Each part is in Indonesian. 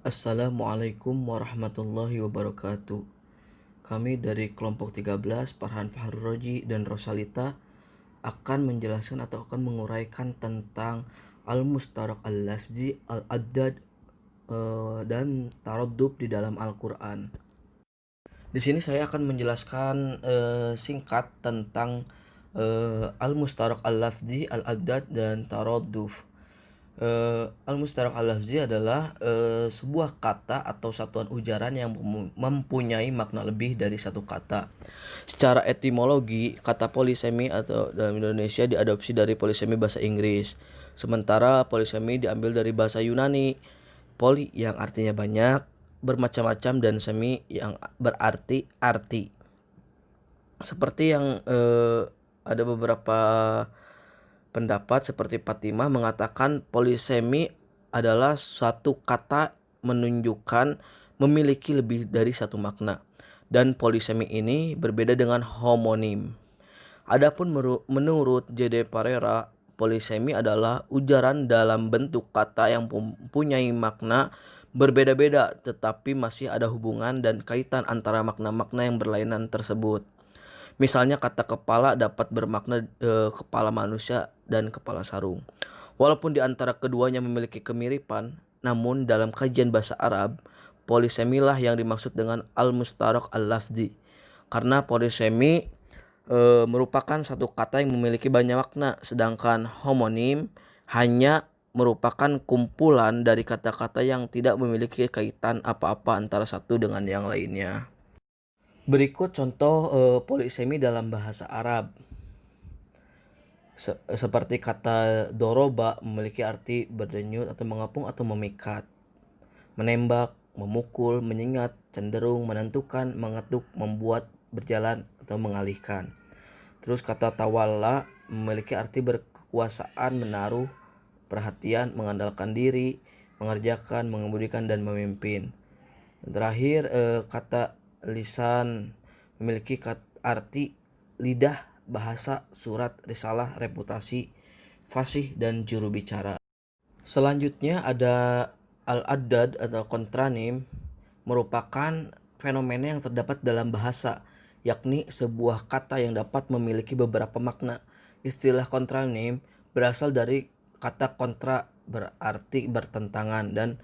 Assalamualaikum warahmatullahi wabarakatuh. Kami dari kelompok 13, Farhan Fahrroji dan Rosalita akan menjelaskan atau akan menguraikan tentang al-mustarak al-lafzi, al-addad, dan taraddub di dalam Al-Quran. Di sini saya akan menjelaskan singkat tentang al-mustarak al-lafzi, al-addad, dan taraddub. Al-mustarak al-lafzi adalah sebuah kata atau satuan ujaran yang mempunyai makna lebih dari satu kata. Secara etimologi, kata polisemi atau dalam Indonesia diadopsi dari polisemi bahasa Inggris. Sementara polisemi diambil dari bahasa Yunani. Poli yang artinya banyak, bermacam-macam, dan semi yang berarti arti. Seperti yang ada beberapa pendapat seperti Fatimah mengatakan polisemi adalah suatu kata menunjukkan memiliki lebih dari satu makna. Dan polisemi ini berbeda dengan homonim. Adapun menurut J.D. Pereira, polisemi adalah ujaran dalam bentuk kata yang mempunyai makna berbeda-beda tetapi masih ada hubungan dan kaitan antara makna-makna yang berlainan tersebut. Misalnya kata kepala dapat bermakna kepala manusia dan kepala sarung. Walaupun di antara keduanya memiliki kemiripan, namun dalam kajian bahasa Arab, polisemilah yang dimaksud dengan al-mustarak al-lafzi. Karena polisemi merupakan satu kata yang memiliki banyak makna, sedangkan homonim hanya merupakan kumpulan dari kata-kata yang tidak memiliki kaitan apa-apa antara satu dengan yang lainnya. Berikut contoh polisemi dalam bahasa Arab. Seperti kata doroba memiliki arti berdenyut atau mengepung atau memikat. Menembak, memukul, menyengat, cenderung, menentukan, mengetuk, membuat, berjalan, atau mengalihkan. Terus kata tawalla memiliki arti berkekuasaan, menaruh perhatian, mengandalkan diri, mengerjakan, mengemudikan, dan memimpin. Terakhir kata lisan memiliki arti lidah, bahasa, surat, risalah, reputasi, fasih, dan juru bicara. Selanjutnya ada al-addad atau kontranim, merupakan fenomena yang terdapat dalam bahasa, yakni sebuah kata yang dapat memiliki beberapa makna. Istilah kontranim berasal dari kata kontra, berarti bertentangan, dan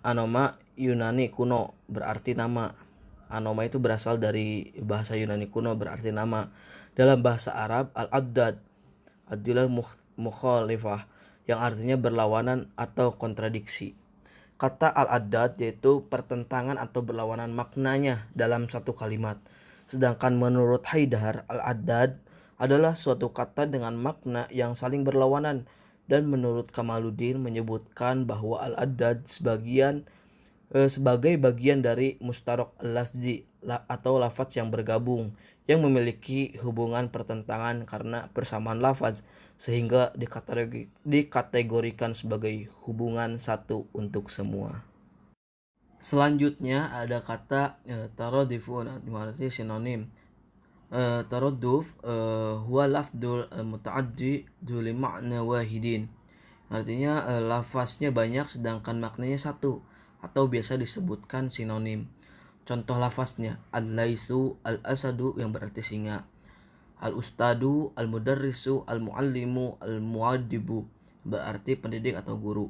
anoma Yunani kuno berarti nama. Anoma itu berasal dari bahasa Yunani kuno berarti nama. Dalam bahasa Arab, al-addad adalah mukhalifah yang artinya berlawanan atau kontradiksi. Kata al-addad yaitu pertentangan atau berlawanan maknanya dalam satu kalimat. Sedangkan menurut Haidar, al-addad adalah suatu kata dengan makna yang saling berlawanan, dan menurut Kamaluddin menyebutkan bahwa al-addad sebagai bagian dari mustarak al-lafzi atau lafaz yang bergabung yang memiliki hubungan pertentangan karena persamaan lafaz sehingga dikategorikan sebagai hubungan satu untuk semua. Selanjutnya ada kata taraduf, artinya sinonim. Taraduf huwa lafdul mutaaddi li ma'na wahidin. Artinya lafaznya banyak sedangkan maknanya satu atau biasa disebutkan sinonim. Contoh lafaznya al-laisu, al-asadu yang berarti singa, al-ustadu, al-mudarrisu, al-muallimu, al-muaddibu berarti pendidik atau guru,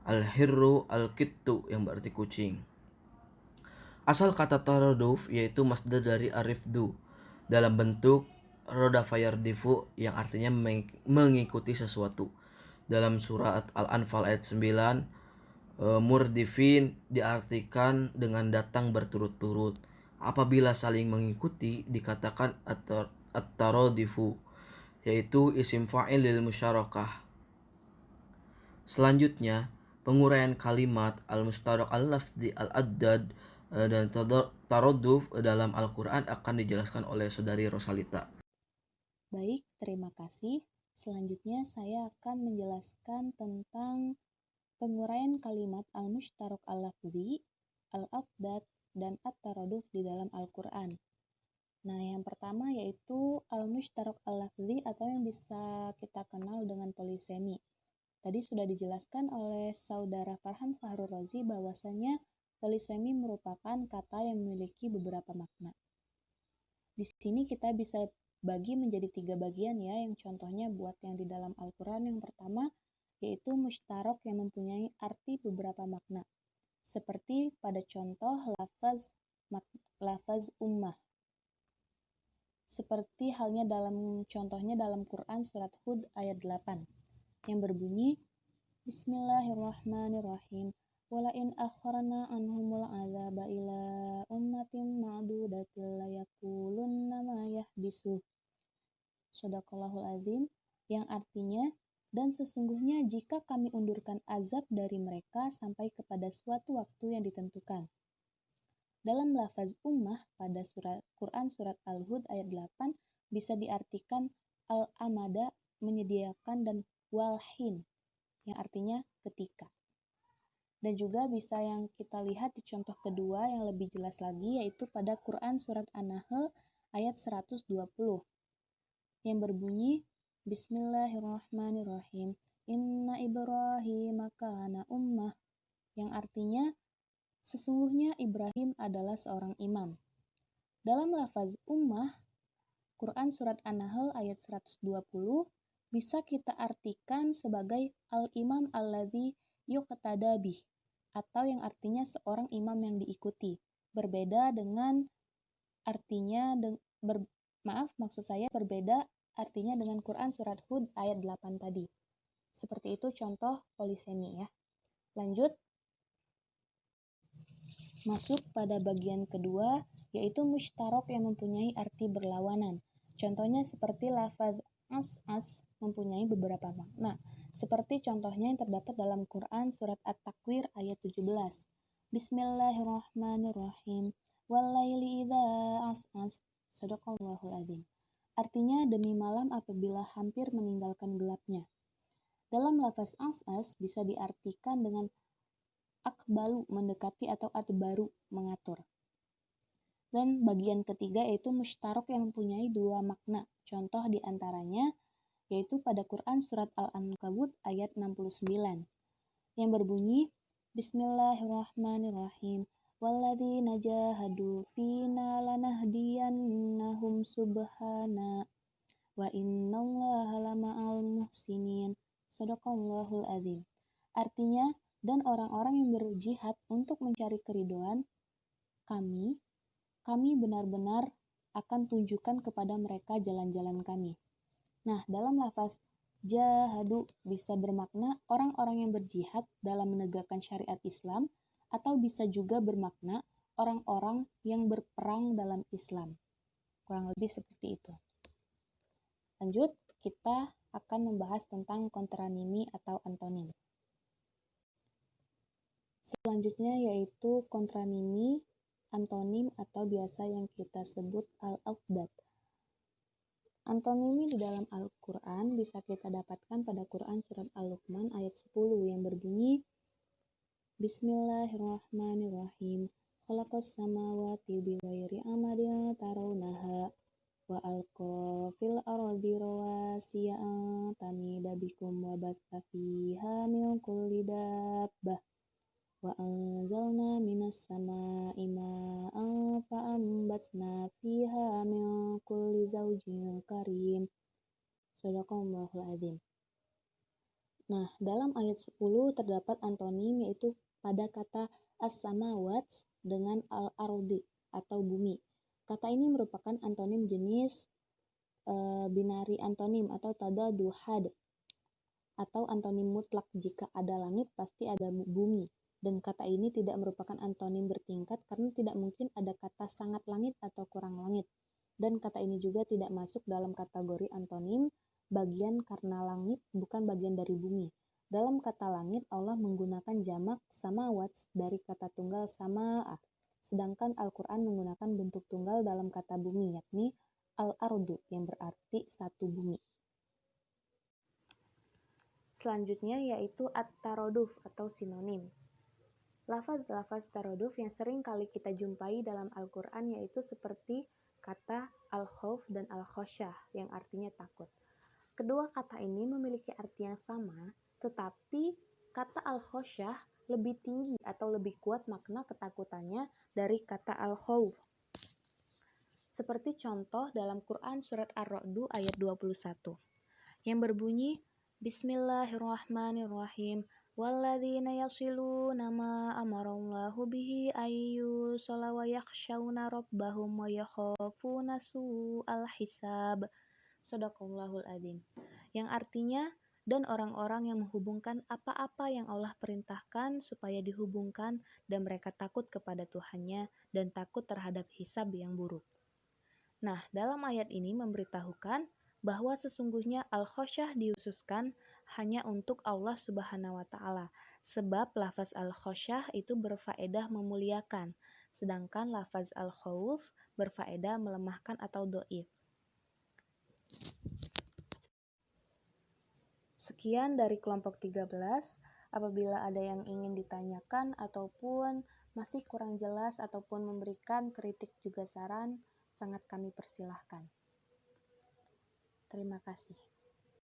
al-hirru, al-kittu yang berarti kucing. Asal kata taraduf yaitu masdar dari arifdu dalam bentuk roda fayardifu yang artinya mengikuti sesuatu. Dalam surat Al-Anfal ayat 9, murdifin diartikan dengan datang berturut-turut. Apabila saling mengikuti dikatakan at-taradifu, yaitu isim fa'il lil musyarakah. Selanjutnya, penguraian kalimat al-mustarak al-lafzi al-addad dan taraduf dalam Al-Quran akan dijelaskan oleh saudari Rosalita. Baik, terima kasih. Selanjutnya saya akan menjelaskan tentang penguraian kalimat al-mushtarak al-lafzi, al-afdad, dan at-taraduf di dalam Al-Quran. Nah, yang pertama yaitu al-mushtarak al-lafzi atau yang bisa kita kenal dengan polisemi. Tadi sudah dijelaskan oleh saudara Farhan Fahrul Razi bahwasanya polisemi merupakan kata yang memiliki beberapa makna. Di sini kita bisa bagi menjadi 3 bagian ya, yang contohnya buat yang di dalam Al-Quran. Yang pertama yaitu mushtarok yang mempunyai arti beberapa makna. Seperti pada contoh lafaz ummah. Seperti halnya contohnya dalam Quran surat Hud ayat 8 yang berbunyi Bismillahirrahmanirrahim. Walain akharna anhumul azaba ila ummatin ma'dudatil layakulunna ma yahbisu. Shadaqallahul azim, yang artinya, dan sesungguhnya jika kami undurkan azab dari mereka sampai kepada suatu waktu yang ditentukan. Dalam lafaz ummah pada Quran surat Al-Hud ayat 8 bisa diartikan al-amada, menyediakan, dan walhin yang artinya ketika. Dan juga bisa yang kita lihat di contoh kedua yang lebih jelas lagi yaitu pada Quran surat An-Nahl ayat 120 yang berbunyi Bismillahirrahmanirrahim. Inna Ibrahim kana ummah, yang artinya sesungguhnya Ibrahim adalah seorang imam. Dalam lafaz ummah, Quran surat An-Nahl ayat 120 bisa kita artikan sebagai al-imam alladzi yuqtada bih, atau yang artinya seorang imam yang diikuti. Berbeda dengan artinya berbeda artinya dengan Quran surat Hud ayat 8 tadi. Seperti itu contoh polisemi ya. Lanjut masuk pada bagian kedua yaitu mushtarok yang mempunyai arti berlawanan. Contohnya seperti lafaz as mempunyai beberapa makna. Seperti contohnya yang terdapat dalam Quran surat At-Takwir ayat 17. Bismillahirrahmanirrahim. Wallaili idza as. Shadaqallahul azim. Artinya demi malam apabila hampir meninggalkan gelapnya. Dalam lafaz as bisa diartikan dengan akbalu mendekati atau adbaru mengatur. Dan bagian ketiga yaitu mushtarok yang mempunyai 2 makna. Contoh diantaranya yaitu pada Quran surat Al-Ankabut ayat 69 yang berbunyi Bismillahirrahmanirrahim. Walladzina jahadu fina lanahdiyannahum subhana wa innallaha lama'al muhsinin. Shadaqallahul azim. Artinya, dan orang-orang yang berjihad untuk mencari keridhaan kami benar-benar akan tunjukkan kepada mereka jalan-jalan kami. Nah, dalam lafaz jahadu bisa bermakna orang-orang yang berjihad dalam menegakkan syariat Islam, atau bisa juga bermakna orang-orang yang berperang dalam Islam. Kurang lebih seperti itu. Lanjut, kita akan membahas tentang kontranimi atau antonim. Selanjutnya yaitu kontranimi, antonim atau biasa yang kita sebut al-afdad. Antonimi di dalam Al-Quran bisa kita dapatkan pada Quran surat Al-Luqman ayat 10 yang berbunyi Bismillahirrahmanirrahim. Khalaqas samawati bighairi amadin tarawnaha wa alqa fil ardi rawasiya an tamida bikum wa batha fiha min kulli dabbah wa anzalna minas sama'i ma'an fa'ambatna fiha min kulli zawjin karim. Shadaqallahul azim. Nah, dalam ayat 10 terdapat antonim yaitu pada kata as-samawat dengan al-ardi atau bumi. Kata ini merupakan antonim jenis binari antonim atau tadaduhad atau antonim mutlak. Jika ada langit pasti ada bumi. Dan kata ini tidak merupakan antonim bertingkat karena tidak mungkin ada kata sangat langit atau kurang langit. Dan kata ini juga tidak masuk dalam kategori antonim bagian karena langit bukan bagian dari bumi. Dalam kata langit Allah menggunakan jamak samawat dari kata tunggal sama'ah. Sedangkan Al-Quran menggunakan bentuk tunggal dalam kata bumi yakni al-ardu yang berarti satu bumi. Selanjutnya yaitu at-taroduf atau sinonim. Lafaz-lafaz taroduf yang sering kali kita jumpai dalam Al-Quran yaitu seperti kata al-khauf dan al-khosyah yang artinya takut. Kedua kata ini memiliki arti yang sama, Tetapi kata al-khosyah lebih tinggi atau lebih kuat makna ketakutannya dari kata al-khawf. Seperti contoh dalam Quran surat Ar-Ra'd ayat 21 yang berbunyi Bismillahirrahmanirrahim walladzina yasiluna ma amarallahu bihi ayyusala wa yakhshawna rabbahum wa yakhafuna su'al hisab. Shadaqallahul adzim. Yang artinya dan orang-orang yang menghubungkan apa-apa yang Allah perintahkan supaya dihubungkan dan mereka takut kepada Tuhannya dan takut terhadap hisab yang buruk. Nah, dalam ayat ini memberitahukan bahwa sesungguhnya al-khosyah dihususkan hanya untuk Allah Subhanahu wa taala, sebab lafaz al-khosyah itu berfaedah memuliakan, sedangkan lafaz al-khauf berfaedah melemahkan atau dhaif. Sekian dari kelompok 13. Apabila ada yang ingin ditanyakan ataupun masih kurang jelas ataupun memberikan kritik juga saran, sangat kami persilahkan. Terima kasih.